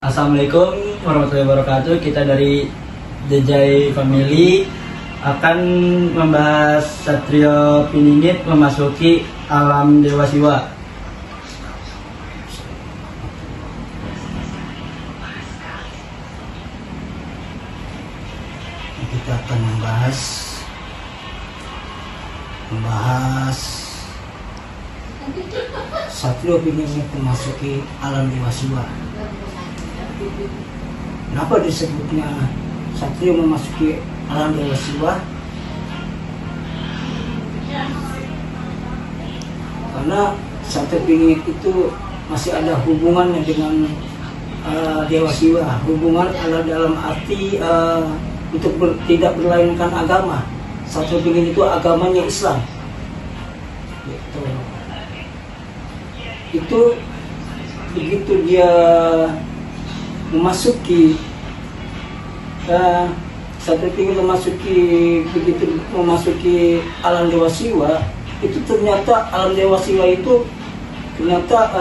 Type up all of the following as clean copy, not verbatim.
Assalamualaikum warahmatullahi wabarakatuh. Kita dari Dejai Family akan membahas Satrio Piningit memasuki alam Dewa Siwa. Kita akan membahas Satrio Piningit memasuki alam Dewa Siwa. Kenapa disebutnya Satrio memasuki alam Dewa Siwa? Karena Satrio Piningit itu masih ada hubungannya dengan Dewa Siwa. Hubungan ada dalam arti tidak berlainkan agama. Satrio Piningit itu agamanya Islam. Itu begitu dia memasuki Satrio Piningit memasuki alam Dewa Siwa, itu ternyata alam Dewa Siwa itu ternyata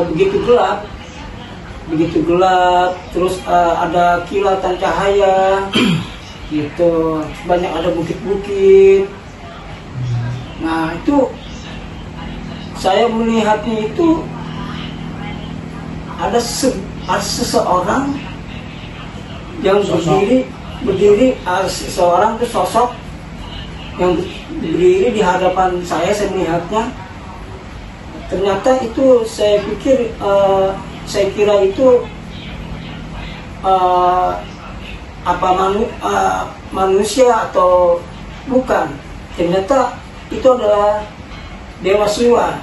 begitu gelap, terus ada kilatan cahaya gitu, banyak ada bukit-bukit. Nah itu saya melihatnya itu ada seseorang yang berdiri seseorang itu sosok yang berdiri di hadapan saya melihatnya. Ternyata itu saya kira itu manusia atau bukan. Ternyata itu adalah Dewa Siwa.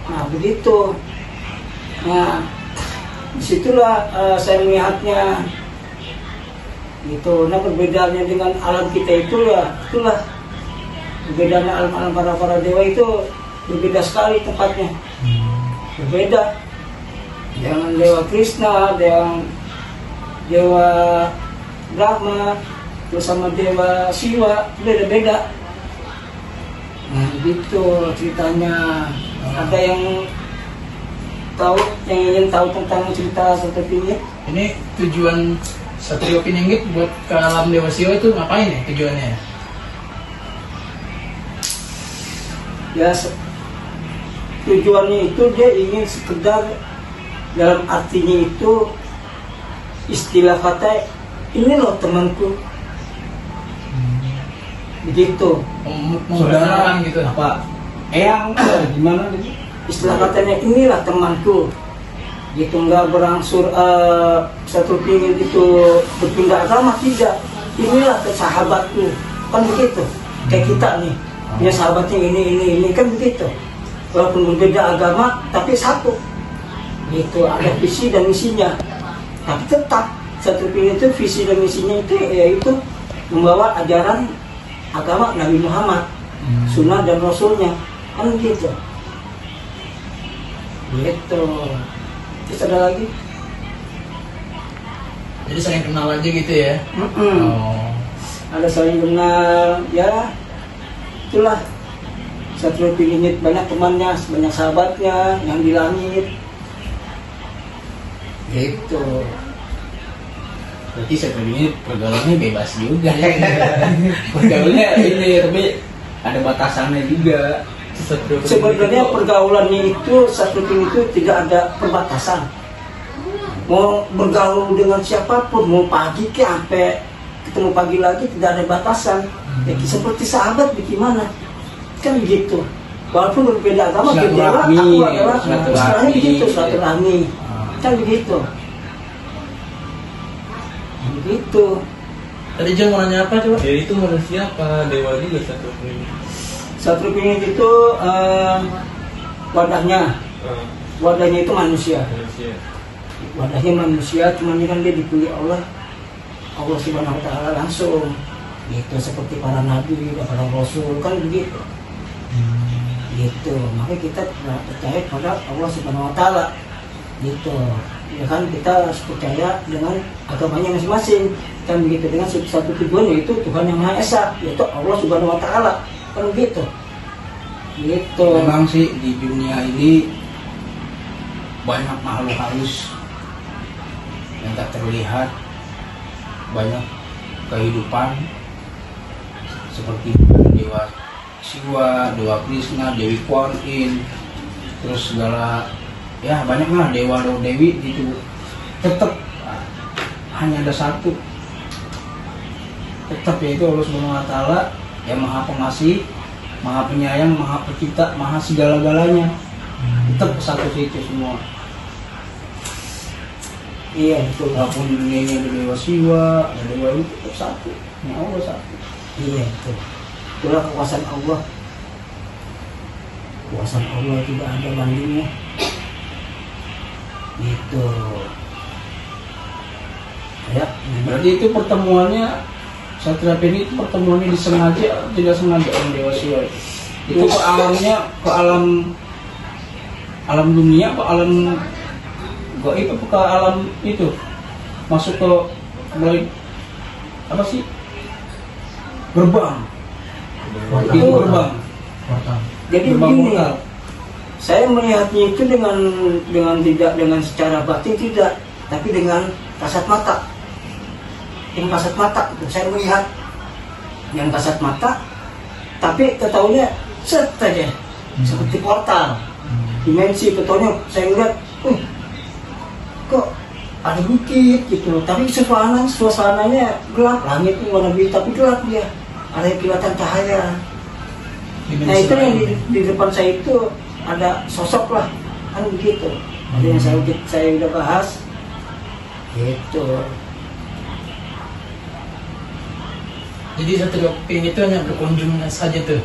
Nah begitu. Nah disitulah saya melihatnya gitu. Nah perbedaannya dengan alam kita itulah perbedaannya alam para dewa itu berbeda sekali tempatnya, berbeda. Dengan Dewa Krishna, dengan Dewa Brahma, terus sama Dewa Siwa beda-beda. Nah gitu ceritanya. Ada yang ingin tahu tentang cerita Satrio Piningit? Ini tujuan Satrio Piningit buat ke alam Dewa Siwa itu ngapain ya tujuannya? Ya tujuannya itu dia ingin sekedar, dalam artinya itu istilah kata ini loh temanku, begitu. Saudara gitu Apa? Eyang gimana gitu? Istilah katanya inilah temanku gitu, nggak berangsur Satrio Piningit itu berpindah agama, tidak. Inilah sahabatku, kan begitu. Kayak kita nih punya sahabatnya ini kan begitu, walaupun berbeda agama tapi satu gitu, ada visi dan misinya. Tapi tetap Satrio Piningit itu visi dan misinya itu yaitu membawa ajaran agama Nabi Muhammad, sunnah dan rasulnya, kan gitu. Gitu. Terus ada lagi? Jadi saling kenal aja gitu ya? Oh. Ada saling kenal, ya itulah Satrio Piningit, banyak temannya, banyak sahabatnya yang di langit. Gitu. Berarti Satrio Piningit pergaulannya bebas juga. Pergaulannya ini, tapi ada batasannya juga. Sebenarnya pergaulannya itu Satrio Piningit itu tidak ada perbatasan. Mau bergaul dengan siapapun, mau pagi ke sampai ketemu pagi lagi, tidak ada batasan. Ya, seperti sahabat bagaimana? Kan begitu. Walaupun berbeda agama, berbeda aku adalah istilahnya begitu, silaturahmi. Kan begitu. Begitu. Tadi Jeng mau nanya apa coba? Ya itu manusia apa dewa juga Satrio Piningit? Satrio Piningit itu wadahnya itu manusia. Wadahnya manusia, cuman kan dia dipilih Allah Subhanahu Wa Taala langsung. Gitu, seperti para nabi, para rasul, kan begitu. Gitu, makanya kita percaya pada Allah Subhanahu Wa Taala. Gitu, ya kan kita harus percaya dengan agamanya masing-masing. Kan begitu, dengan satu tujuan yaitu Tuhan yang Maha Esa, yaitu Allah Subhanahu Wa Taala. Kan gitu. Gitu. Memang sih di dunia ini banyak makhluk halus yang tidak terlihat banyak kehidupan seperti Dewa Siwa, Dewa Krishna, Dewi Kuan Yin, terus segala ya banyak lah dewa atau dewi gitu. Tetap hanya ada satu, tetap yaitu Allah Subhanahu Wa Taala yang Maha Pengasih, Maha Penyayang, Maha Pencipta, Maha segala-galanya. Tetap satu situ semua. Iya betul. Walaupun di dunia ini ada Dewa Siwa, ada Dewa itu tetap satu, hanya Allah satu. Iya betul. Itulah kekuasaan Allah. Kekuasaan Allah tidak ada bandingnya. Gitu. Ya, Berarti itu pertemuannya Satria Peni itu pertemuannya disengaja atau tidak sengaja orang Dewa Siwa itu? Itu ke alamnya, ke alam dunia, ke alam gaib, apa ke alam itu? Masuk ke mulai apa sih? Gerbang. Itu gerbang. jadi Gerbang begini, portal. saya melihatnya itu dengan tidak dengan secara batin tidak, tapi dengan kasat mata. Yang kasat mata, saya melihat yang kasat mata, tapi ketahuinya set aja, seperti portal, dimensi. Ketahuinya saya lihat, kok ada bukit gitu, tapi suasananya gelap, langit warna biru tapi gelap dia, ada kelihatan cahaya. Nah itu yang di depan saya itu ada sosok lah, kan begitu. Ada yang saya udah bahas, gitu. Jadi Satria Peni itu hanya berkunjung saja tuh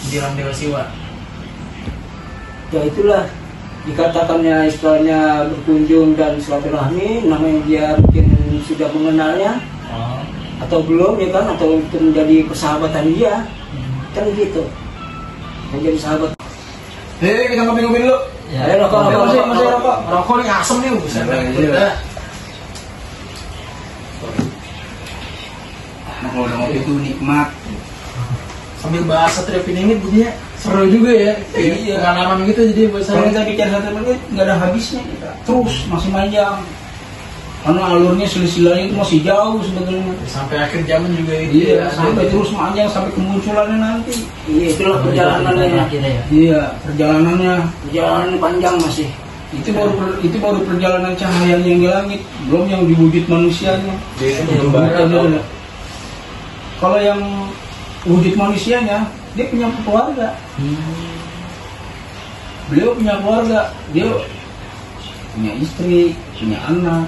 di alam Dewa Siwa. Ya itulah dikatakannya istilahnya berkunjung dan silaturahmi, namanya dia mungkin sudah mengenalnya atau belum ya kan, atau itu menjadi persahabatan dia, kan gitu, menjadi sahabat. Kita ngopi-ngopi dulu. Ya, rokok. Masih rokok. Rokok nih asem nih, buset. Iya. Nah, kalau udah ngopi itu nikmat. Sambil bahas Satria Peni ini bunyinya seru juga ya. Iya. Pengalaman gitu jadi buat Kalau saya. kita bicara Satria Peni nggak ada habisnya kita. Terus masih panjang. Karena alurnya silsilahnya itu masih jauh sebetulnya. Sampai akhir zaman juga itu. Iya, sampai terus panjang sampai kemunculannya nanti. Iya, itulah perjalanannya. Iya, perjalanannya. Perjalanan panjang masih. Itu baru perjalanan cahayanya yang di langit, belum yang di wujud manusianya. Iya. Kalau yang wujud manusianya, dia punya keluarga. Beliau punya keluarga, dia punya istri, punya anak.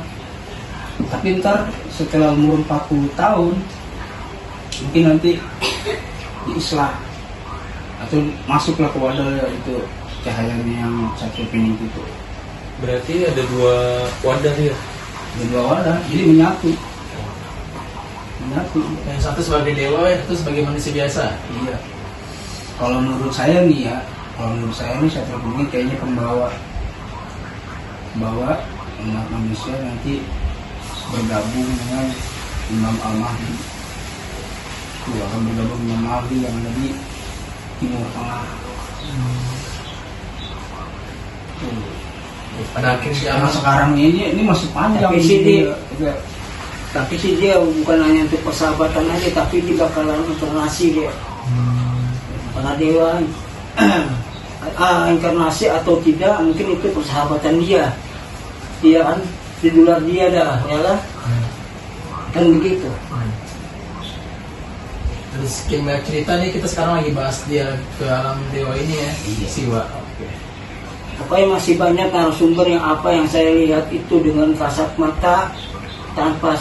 Tapi ntar setelah umur 40 tahun, mungkin nanti diislah atau masuklah ke wadah itu cahayanya yang Satria Peni itu. Berarti ada 2 wadah ya? Ada 2 wadah, jadi menyatu. Yang satu sebagai dewa, yang satu sebagai manusia biasa. Iya. Kalau menurut saya nih Satria Peni kayaknya pembawa umat manusia nanti bergabung dengan Imam Al-Mahdi. Itu akan bergabung dengan Mahdi yang ada di Timur Tengah. Pada akhir Karena zaman sekarang ini masih panjang. Tapi sih dia, Tapi sih dia bukan hanya untuk persahabatan aja, tapi dia bakalan inkarnasi dia. Para dewa inkarnasi atau tidak, mungkin itu persahabatan dia. Dia kan di luar dia dah, ya lah. Kan begitu. terus sekian cerita nih, kita sekarang lagi bahas dia ke alam dewa ini ya. Iya. Siwa. Oke. Pokoknya masih banyak narasumber yang apa yang saya lihat itu dengan kasat mata, tanpa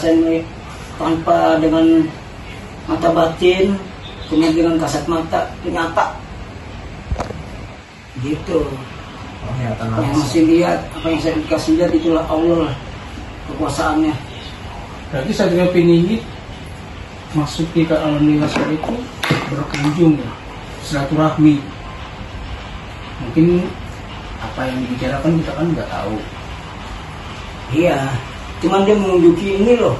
dengan mata batin, kemudian dengan kasat mata ternyata gitu. Penglihatan Apa yang langsung. masih lihat, apa yang saya dikasih lihat itulah Allah lah, kekuasaannya. Berarti Satria Peni ini masuk ke alam dewa itu berkunjung ya, silaturahmi. Mungkin apa yang dibicarakan kita kan nggak tahu. Iya, cuman dia menunjuki ini loh,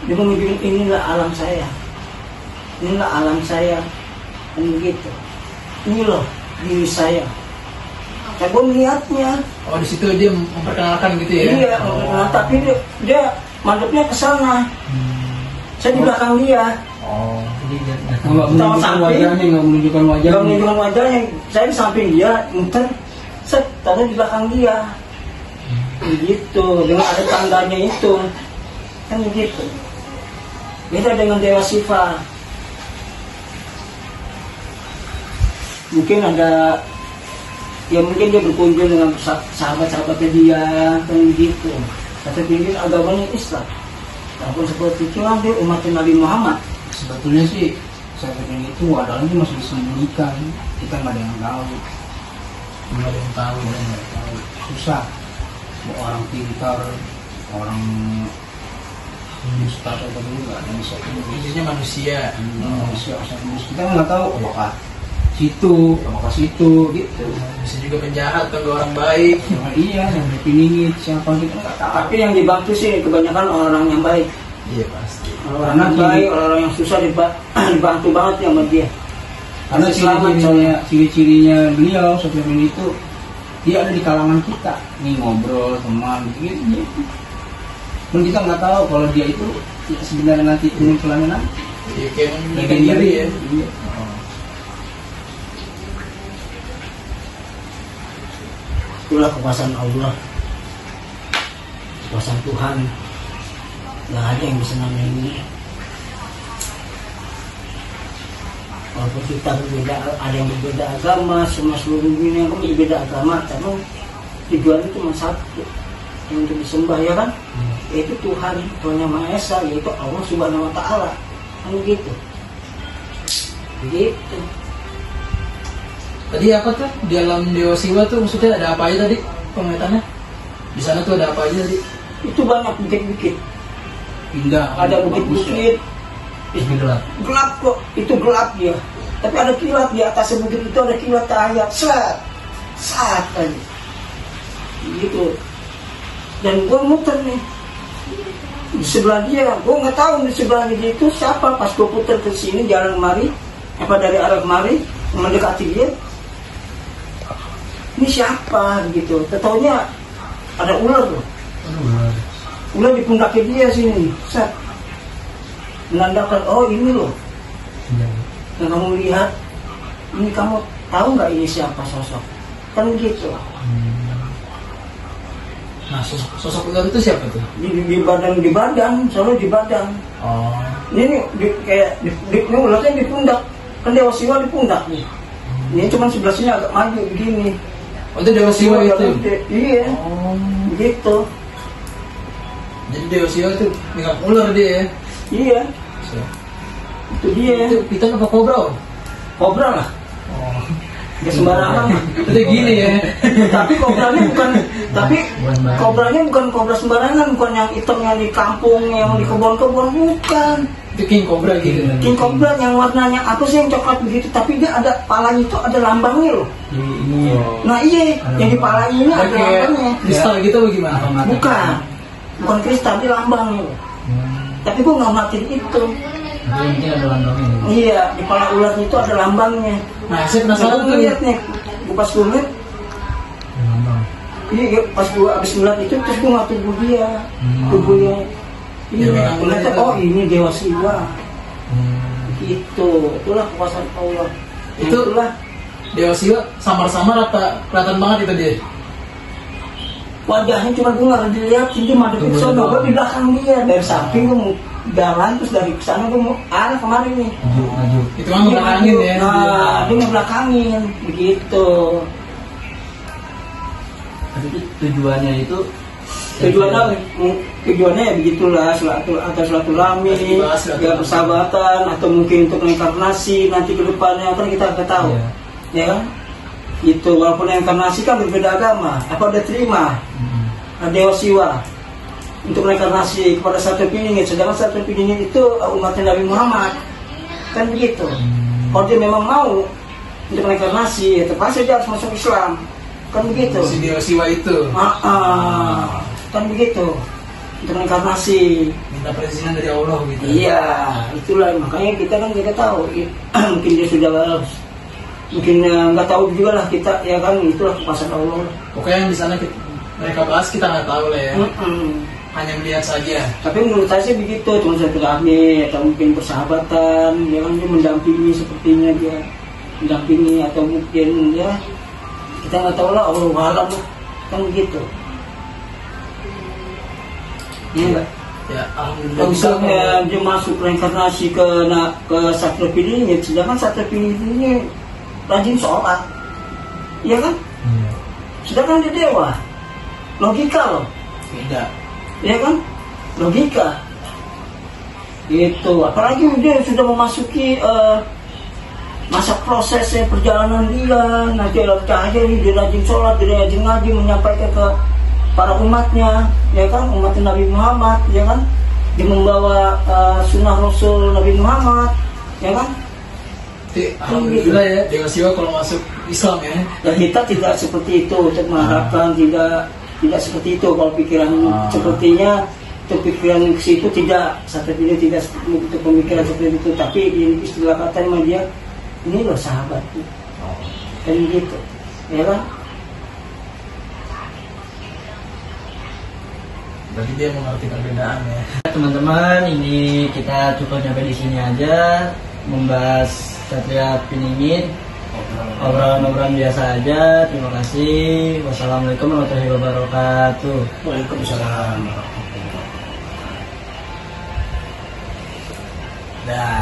dia menunjuki inilah alam saya, inilah alam saya, kan begitu. Ini loh diri saya, saya belum lihatnya. Oh di situ dia memperkenalkan gitu ya? Iya, nah, tapi dia mandapnya ke sana. Saya di belakang dia. Oh, Nggak menunjukkan wajahnya, nggak menunjukkan Gak wajahnya. menunjukkan wajahnya. Saya di samping dia, muter, set, taruh di belakang dia. Begitu, dengan ada tandanya itu. Kan begitu. Beda dengan Dewa Siva. Mungkin ada, ya mungkin dia berkunjung dengan sahabat-sahabatnya dia, kan begitu. Tapi mungkin agamanya Islam. Walaupun seperti itu lah dia umat Nabi Muhammad. Sebetulnya sih seperti itu wadahnya masih disembunyikan, kita nggak ada yang tahu. nggak ada yang tahu. Susah. Mau orang pintar, orang ustaz atau dulu nggak ada yang bisa tahu. Khususnya manusia. Manusia asal manusia kita nggak tahu apakah situ gitu. Bisa juga penjahat atau orang baik. Nah, iya, yang dipiningin siapa kita nggak tahu. Tapi yang dibantu sih kebanyakan orang yang baik. Iya pasti. Orang yang baik, orang yang susah dibantu banget ya sama dia. Karena ciri-cirinya beliau Syafi'in itu dia ada di kalangan kita, nih ngobrol teman gitu. Dan kita nggak tahu kalau dia itu ya, sebenarnya nanti kemunculannya nanti. Iya kayak menyembunyikan diri ya. Iya. Itulah kekuasaan Allah, kekuasaan Tuhan. Nggak ada yang bisa namain ini. Walaupun kita berbeda, ada yang berbeda agama, semua seluruh dunia kan berbeda agama, tapi tujuannya cuma satu, yang untuk disembah ya kan, yaitu Tuhan yang Maha Esa, yaitu Allah Subhanahu Wa Taala, kan begitu. Begitu. Tadi apa tuh di dalam Dewa Siwa tuh maksudnya ada apa aja tadi penglihatannya? Di sana tuh ada apa aja tadi? Itu banyak bukit-bukit. Pindah. Ada bagus ya. bukit-bukit. Gelap. Gelap kok, itu gelap dia. Tapi ada kilat di atas bukit itu, ada kilat cahaya. Saat aja. Gitu. Dan gue muter nih di sebelah dia, gue nggak tahu di sebelahnya dia itu siapa. Pas gue puter ke sini jalan kemari, apa dari arah kemari mendekati dia, ini siapa gitu. Taunya ada ular loh. Ular di pundaknya dia sini, set. Menandakan, oh ini loh. Yang kamu lihat, ini kamu tahu nggak ini siapa sosok? Kan gitu. Nah sosok ular itu siapa tuh? Di badan, selalu di badan. Oh. Ini ini ularnya di pundak. Kan Dewa Siwa di pundak nih. Ini cuma sebelah sini agak maju begini. Oh itu Dewa Siwa itu? Iya. Oh. Begitu. Jadi Dewa Siwa itu dengan ular dia ya? Iya. Itu dia. Itu piton apa kobra? Kobra lah. Oh. Gak sembarangan. Itu gini ya? Tapi kobranya bukan kobra sembarangan, bukan yang hitam yang di kampung, yang di kebun-kebun, bukan. Itu king kobra gitu. King cobra yang warnanya apa sih yang coklat begitu, tapi dia ada palanya itu ada lambangnya loh. Ini Nah iya, yang di palanya ini ada lambangnya. Kristal gitu bagaimana? Bukan kristal, dia lambangnya loh. Tapi gue nggak matiin itu. mungkin ada lambangnya. Iya, di kepala ularnya itu ada lambangnya. Nah saya penasaran Gue lihat nih, gue pas gue lihat, Lambang. iya pas gue abis ngeliat itu terus gue nggak tubuh dia, tubuhnya. Iya, Ya, ternyata itu. oh ini Dewa Siwa. Gitu, itulah kekuasaan Allah. Itu Itulah Dewa Siwa samar-samar atau kelihatan banget itu dia? wajahnya cuma gue nggak dilihatin, dia madep ke sana, gue di belakang dia, dari samping gue mau jalan, terus dari sana gue mau arah kemarin nih. Maju. Itu kan ngebelakangin ya? Nah, dia ngebelakangin, begitu. Tapi tujuannya itu Tujuannya ya begitulah, silaturahmi, ya persahabatan, atau mungkin untuk reinkarnasi nanti ke depannya kan kita nggak tahu, ya kan? Itu walaupun reinkarnasi kan berbeda agama, apa udah terima? Dewa Siwa untuk reinkarnasi kepada satu piningit, sedangkan satu piningit itu umat Nabi Muhammad, kan begitu. Kalau dia memang mau untuk reinkarnasi, ya terpaksa dia harus masuk Islam, kan begitu. Si Dewa Siwa itu Kan begitu untuk reinkarnasi. minta perizinan dari Allah gitu. Iya, itulah makanya kita kan tidak tahu. Mungkin dia sudah mungkin nggak tahu juga lah kita, ya kan, itulah kekuasaan Allah. Pokoknya yang di sana mereka bahas kita nggak tahu lah ya. Hanya melihat saja. Tapi menurut saya sih begitu, cuma silaturahmi atau mungkin persahabatan, ya kan, dia mendampingi, sepertinya dia mendampingi, atau mungkin ya kita nggak tahu lah, Allah alam lah, kan begitu. Iya nggak? Ya, alhamdulillah. Kalau misalnya dia masuk reinkarnasi ke Satria Piningit, sedangkan Satria Piningit ini rajin sholat, iya kan? Sedangkan dia dewa, logika loh. Beda. Ya kan, logika itu. Apalagi dia sudah memasuki masa prosesnya, perjalanan dia. Nanti cahaya ini dia rajin sholat, dia rajin ngaji, menyampaikan ke para umatnya, ya kan, umat Nabi Muhammad, ya kan, dia membawa sunnah Rasul Nabi Muhammad, ya kan. Alhamdulillah ya, Dewa Siwa kalau masuk Islam ya. Dan kita tidak seperti itu, untuk mengharapkan tidak seperti itu. Kalau pikiran sepertinya, untuk pikiran ke situ tidak, sampai ini tidak untuk pemikiran seperti itu. Tapi ini istilah katanya dia, ini loh sahabatku, kan gitu, ya kan. Berarti dia mengerti perbedaan ya. Teman-teman, ini kita cukup sampai di sini aja membahas Satria Piningit, obrolan-obrolan biasa aja. Terima kasih. Wassalamualaikum warahmatullahi wabarakatuh. Waalaikumsalam. Dah.